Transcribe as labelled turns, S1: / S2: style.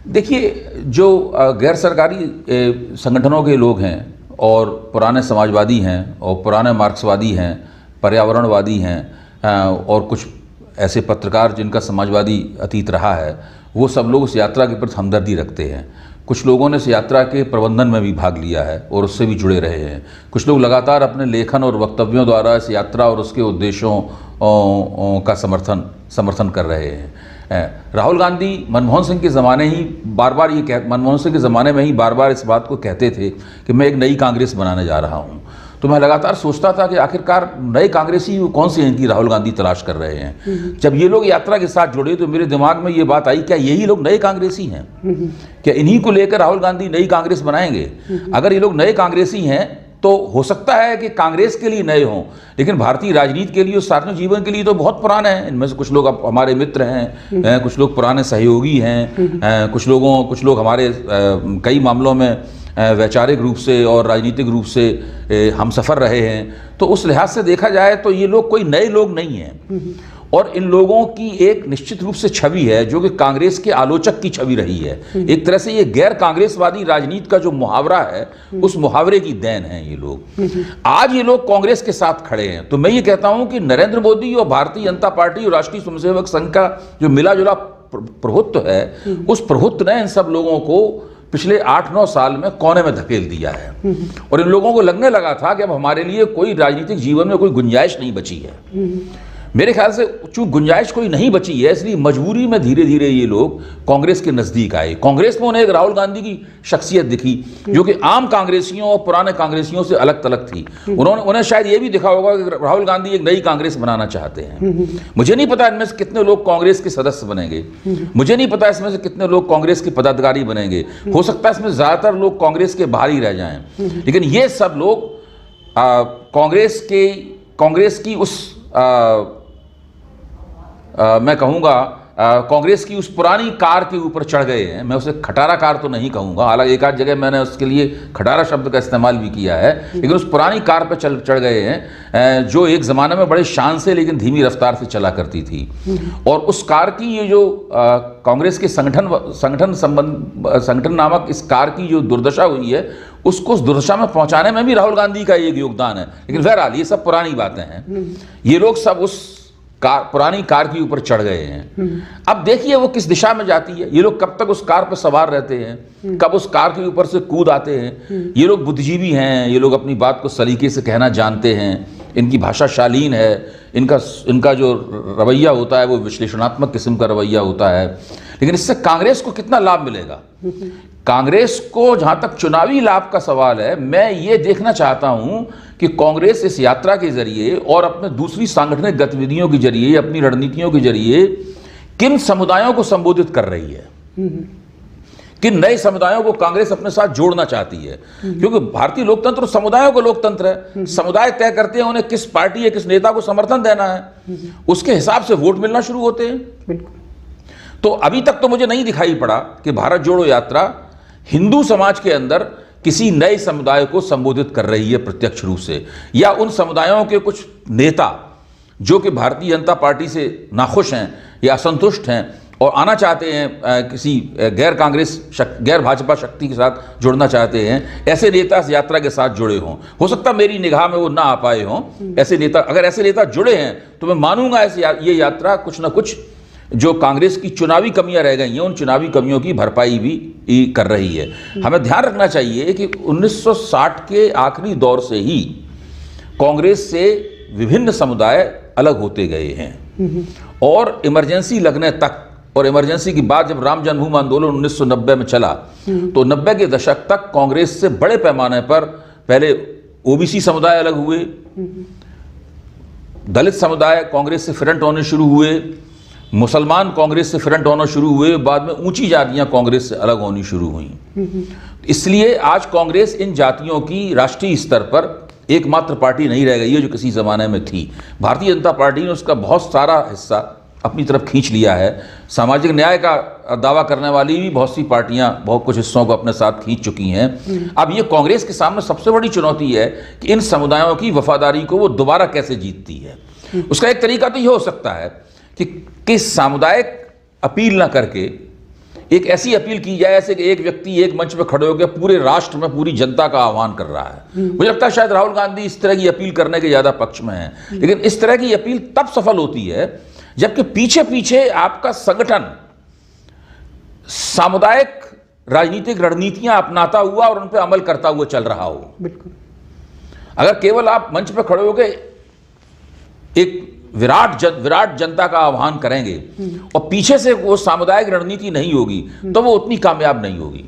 S1: देखिए, जो गैर सरकारी संगठनों के लोग हैं और पुराने समाजवादी हैं और पुराने मार्क्सवादी हैं, पर्यावरणवादी हैं और कुछ ऐसे पत्रकार जिनका समाजवादी अतीत रहा है, वो सब लोग उस यात्रा के प्रति हमदर्दी रखते हैं। कुछ लोगों ने इस यात्रा के प्रबंधन में भी भाग लिया है और उससे भी जुड़े रहे हैं। कुछ लोग लगातार अपने लेखन और वक्तव्यों द्वारा इस यात्रा और उसके उद्देश्यों का समर्थन कर रहे हैं। राहुल गांधी मनमोहन सिंह के ज़माने ही मनमोहन सिंह के ज़माने में ही बार बार इस बात को कहते थे कि मैं एक नई कांग्रेस बनाने जा रहा हूँ। तो मैं लगातार सोचता था कि आखिरकार नए कांग्रेसी कौन सी हैं कि राहुल गांधी तलाश कर रहे हैं। जब ये लोग यात्रा के साथ जुड़े तो मेरे दिमाग में ये बात आई, क्या यही लोग नए कांग्रेसी हैं? क्या इन्हीं को लेकर राहुल गांधी नई कांग्रेस बनाएंगे? अगर ये लोग नए कांग्रेसी हैं तो हो सकता है कि कांग्रेस के लिए नए हों, लेकिन भारतीय राजनीति के लिए और सार्वजनिक जीवन के लिए तो बहुत पुराने हैं। इनमें से कुछ लोग अब हमारे मित्र हैं, कुछ लोग पुराने सहयोगी हैं, कुछ लोग हमारे कई मामलों में वैचारिक रूप से और राजनीतिक रूप से हमसफ़र रहे हैं। तो उस लिहाज से देखा जाए तो ये लोग कोई नए लोग नहीं हैं और इन लोगों की एक निश्चित रूप से छवि है जो कि कांग्रेस के आलोचक की छवि रही है। एक तरह से ये गैर कांग्रेसवादी राजनीति का जो मुहावरा है, उस मुहावरे की देन है ये लोग। आज ये लोग कांग्रेस के साथ खड़े हैं। तो मैं ये कहता हूं कि नरेंद्र मोदी और भारतीय जनता पार्टी और राष्ट्रीय स्वयंसेवक संघ का जो मिला जुला प्रभुत्व है, उस प्रभुत्व ने इन सब लोगों को पिछले 8-9 साल में कोने में धकेल दिया है और इन लोगों को लगने लगा था कि अब हमारे लिए कोई राजनीतिक जीवन में कोई गुंजाइश नहीं बची है। मेरे ख्याल से चूंकि गुंजाइश कोई नहीं बची है, इसलिए मजबूरी में धीरे धीरे ये लोग कांग्रेस के नज़दीक आए। कांग्रेस में उन्हें एक राहुल गांधी की शख्सियत दिखी जो कि आम कांग्रेसियों और पुराने कांग्रेसियों से अलग थलग थी। उन्हें शायद ये भी दिखा होगा कि राहुल गांधी एक नई कांग्रेस बनाना चाहते हैं। मुझे नहीं पता इनमें से कितने लोग कांग्रेस के सदस्य बनेंगे, मुझे नहीं पता इसमें से कितने लोग कांग्रेस के पदाधिकारी बनेंगे। हो सकता है इसमें ज़्यादातर लोग कांग्रेस के बाहर ही रह जाएं, लेकिन ये सब लोग कांग्रेस की उस मैं कहूँगा कांग्रेस की उस पुरानी कार के ऊपर चढ़ गए हैं। मैं उसे खटारा कार तो नहीं कहूँगा, हालांकि एक आध जगह मैंने उसके लिए खटारा शब्द का इस्तेमाल भी किया है, लेकिन उस पुरानी कार पर चढ़ गए हैं जो एक ज़माने में बड़े शान से लेकिन धीमी रफ्तार से चला करती थी। और उस कार की ये जो कांग्रेस के संगठन नामक इस कार की जो दुर्दशा हुई है, उसको उस दुर्दशा में पहुँचाने में भी राहुल गांधी का एक योगदान है। लेकिन बहरहाल ये सब पुरानी बातें हैं। ये लोग सब उस पुरानी कार के ऊपर चढ़ गए हैं। अब देखिए वो किस दिशा में जाती है। ये लोग कब तक उस कार पर सवार रहते हैं, कब उस कार के ऊपर से कूद आते हैं। ये लोग बुद्धिजीवी हैं, ये लोग अपनी बात को सलीके से कहना जानते हैं, इनकी भाषा शालीन है, इनका जो रवैया होता है वो विश्लेषणात्मक किस्म का रवैया होता है। लेकिन इससे कांग्रेस को कितना लाभ मिलेगा? कांग्रेस को जहां तक चुनावी लाभ का सवाल है, मैं ये देखना चाहता हूं कि कांग्रेस इस यात्रा के जरिए और अपने दूसरी सांगठनिक गतिविधियों के जरिए, अपनी रणनीतियों के जरिए किन समुदायों को संबोधित कर रही है, किन नए समुदायों को कांग्रेस अपने साथ जोड़ना चाहती है। क्योंकि भारतीय लोकतंत्र समुदायों का लोकतंत्र है। समुदाय तय करते हैं उन्हें किस पार्टी या किस नेता को समर्थन देना है, उसके हिसाब से वोट मिलना शुरू होते हैं। तो अभी तक तो मुझे नहीं दिखाई पड़ा कि भारत जोड़ो यात्रा हिंदू समाज के अंदर किसी नए समुदाय को संबोधित कर रही है प्रत्यक्ष रूप से, या उन समुदायों के कुछ नेता जो कि भारतीय जनता पार्टी से नाखुश हैं या असंतुष्ट हैं और आना चाहते हैं किसी गैर भाजपा शक्ति के साथ जुड़ना चाहते हैं, ऐसे नेता इस यात्रा के साथ जुड़े हों। हो सकता मेरी निगाह में वो ना आ पाए हों ऐसे नेता। अगर ऐसे नेता जुड़े हैं तो मैं मानूंगा ये यात्रा कुछ ना कुछ जो कांग्रेस की चुनावी कमियां रह गई हैं, उन चुनावी कमियों की भरपाई भी कर रही है। हमें ध्यान रखना चाहिए कि 1960 के आखिरी दौर से ही कांग्रेस से विभिन्न समुदाय अलग होते गए हैं और इमरजेंसी लगने तक, और इमरजेंसी की बात जब राम जन्मभूमि आंदोलन 1990 में चला तो 90 के दशक तक कांग्रेस से बड़े पैमाने पर पहले ओबीसी समुदाय अलग हुए, दलित समुदाय कांग्रेस से फ्रंट होने शुरू हुए, मुसलमान कांग्रेस से फ्रंट होना शुरू हुए, बाद में ऊंची जातियां कांग्रेस से अलग होनी शुरू हुई। इसलिए आज कांग्रेस इन जातियों की राष्ट्रीय स्तर पर एकमात्र पार्टी नहीं रह गई है जो किसी ज़माने में थी। भारतीय जनता पार्टी ने उसका बहुत सारा हिस्सा अपनी तरफ खींच लिया है। सामाजिक न्याय का दावा करने वाली भी बहुत सी पार्टियां बहुत कुछ हिस्सों को अपने साथ खींच चुकी हैं। अब ये कांग्रेस के सामने सबसे बड़ी चुनौती है कि इन समुदायों की वफादारी को वो दोबारा कैसे जीतती है। उसका एक तरीका तो ये हो सकता है कि सामुदायिक अपील ना करके एक ऐसी अपील की जाए ऐसे कि एक व्यक्ति एक मंच पर खड़े होकर पूरे राष्ट्र में पूरी जनता का आह्वान कर रहा है। मुझे लगता है शायद राहुल गांधी इस तरह की अपील करने के ज्यादा पक्ष में है, लेकिन इस तरह की अपील तब सफल होती है जबकि पीछे पीछे आपका संगठन सामुदायिक राजनीतिक रणनीतियां अपनाता हुआ और उन पर अमल करता हुआ चल रहा हो।
S2: बिल्कुल।
S1: अगर केवल आप मंच पर खड़े होकर एक विराट जनता का आह्वान करेंगे और पीछे से वो सामुदायिक रणनीति नहीं होगी तो वो उतनी कामयाब नहीं होगी।